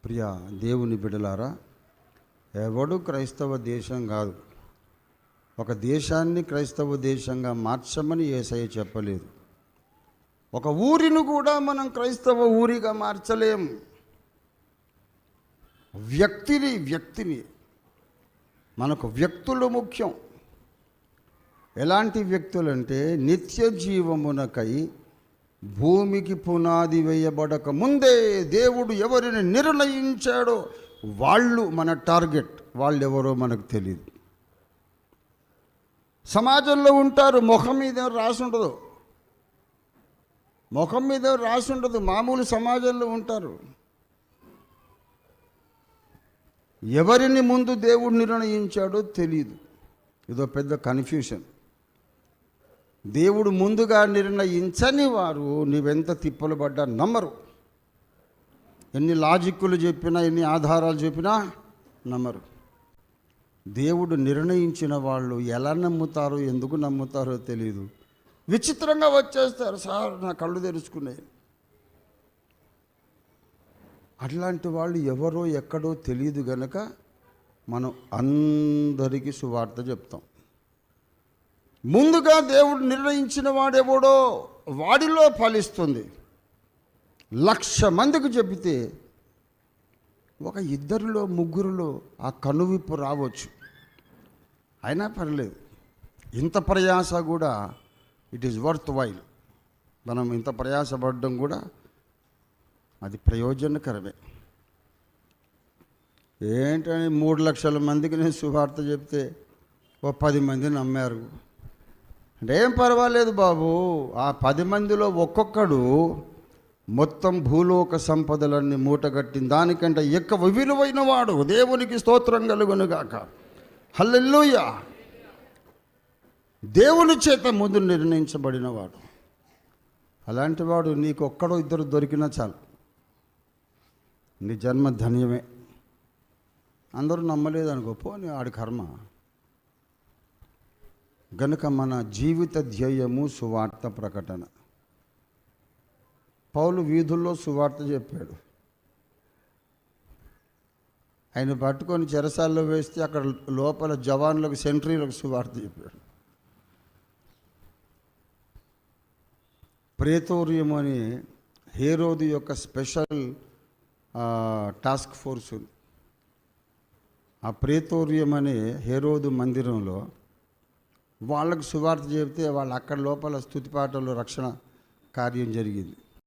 ప్రియ దేవుని బిడ్డలారా, ఎవడు క్రైస్తవ దేశం కాదు. ఒక దేశాన్ని క్రైస్తవ దేశంగా మార్చమని యేసయ్య చెప్పలేదు. ఒక ఊరిని కూడా మనం క్రైస్తవ ఊరిగా మార్చలేం. వ్యక్తిని మనకు వ్యక్తులు ముఖ్యం. ఎలాంటి వ్యక్తులంటే నిత్య జీవమునకై భూమికి పునాది వేయబడక ముందే దేవుడు ఎవరిని నిర్ణయించాడో వాళ్ళు మన టార్గెట్. వాళ్ళు ఎవరో మనకు తెలియదు. సమాజంలో ఉంటారు, ముఖం మీద రాసి ఉండదు, మామూలు సమాజంలో ఉంటారు. ఎవరిని ముందు దేవుడు నిర్ణయించాడో తెలియదు. ఇదో పెద్ద కన్ఫ్యూషన్. దేవుడు ముందుగా నిర్ణయించని వారు నీవెంత తిప్పలు పడ్డా నమ్మరు. ఎన్ని లాజిక్కులు చెప్పినా, ఎన్ని ఆధారాలు చెప్పినా నమ్మరు. దేవుడు నిర్ణయించిన వాళ్ళు ఎలా నమ్ముతారో, ఎందుకు నమ్ముతారో తెలియదు. విచిత్రంగా వచ్చేస్తారు. సార్, నా కళ్ళు తెరుచుకున్నాయి. అట్లాంటి వాళ్ళు ఎవరో ఎక్కడో తెలియదు గనక మనం అందరికీ సువార్త చెప్తాం. ముందుగా దేవుడు నిర్ణయించిన వాడెవడో వాడిలో ఫలిస్తుంది. 1,00,000 మందికి చెబితే ఒక 2 3 ఆ కనువిప్పు రావచ్చు. అయినా పర్లేదు. ఇంత ప్రయాస కూడా ఇట్ ఈజ్ వర్త్ వైల్. మనం ఇంత ప్రయాసపడడం కూడా అది ప్రయోజనకరమే. ఏంటని 3,00,000 మందికి నేను సువార్త చెప్తే ఓ 10 మంది నమ్మారు అంటే ఏం పర్వాలేదు బాబు. ఆ 10 మందిలో ఒక్కొక్కడు మొత్తం భూలోక సంపదలన్నీ మూటగట్టిన దానికంటే ఎక్కువ విలువైన వాడు. దేవునికి స్తోత్రం కలుగునుగాక. హల్లెలూయా. దేవుని చేత ముందు నిర్ణయించబడిన వాడు. అలాంటి వాడు నీకు ఒక్కడో 2 దొరికినా చాలు, నీ జన్మ ధన్యమే. అందరూ నమ్మలేదనుకో, పోనీ ఆడి కర్మ. గనుక మన జీవిత ధ్యేయము సువార్త ప్రకటన. పౌలు వీధుల్లో సువార్త చెప్పాడు. ఆయన పట్టుకొని చెరసాల్లో వేస్తే అక్కడ లోపల జవాన్లకు, సెంట్రీలకు సువార్త చెప్పాడు. ప్రేతోరియం అని హేరోదు యొక్క స్పెషల్ టాస్క్ ఫోర్స్ ఉంది. ఆ ప్రేతోరియం అనే హేరోదు మందిరంలో వాళ్ళకు సువార్త చెబితే వాళ్ళు అక్కడ లోపల స్తుతిపాటలు రక్షణ కార్యం జరిగింది.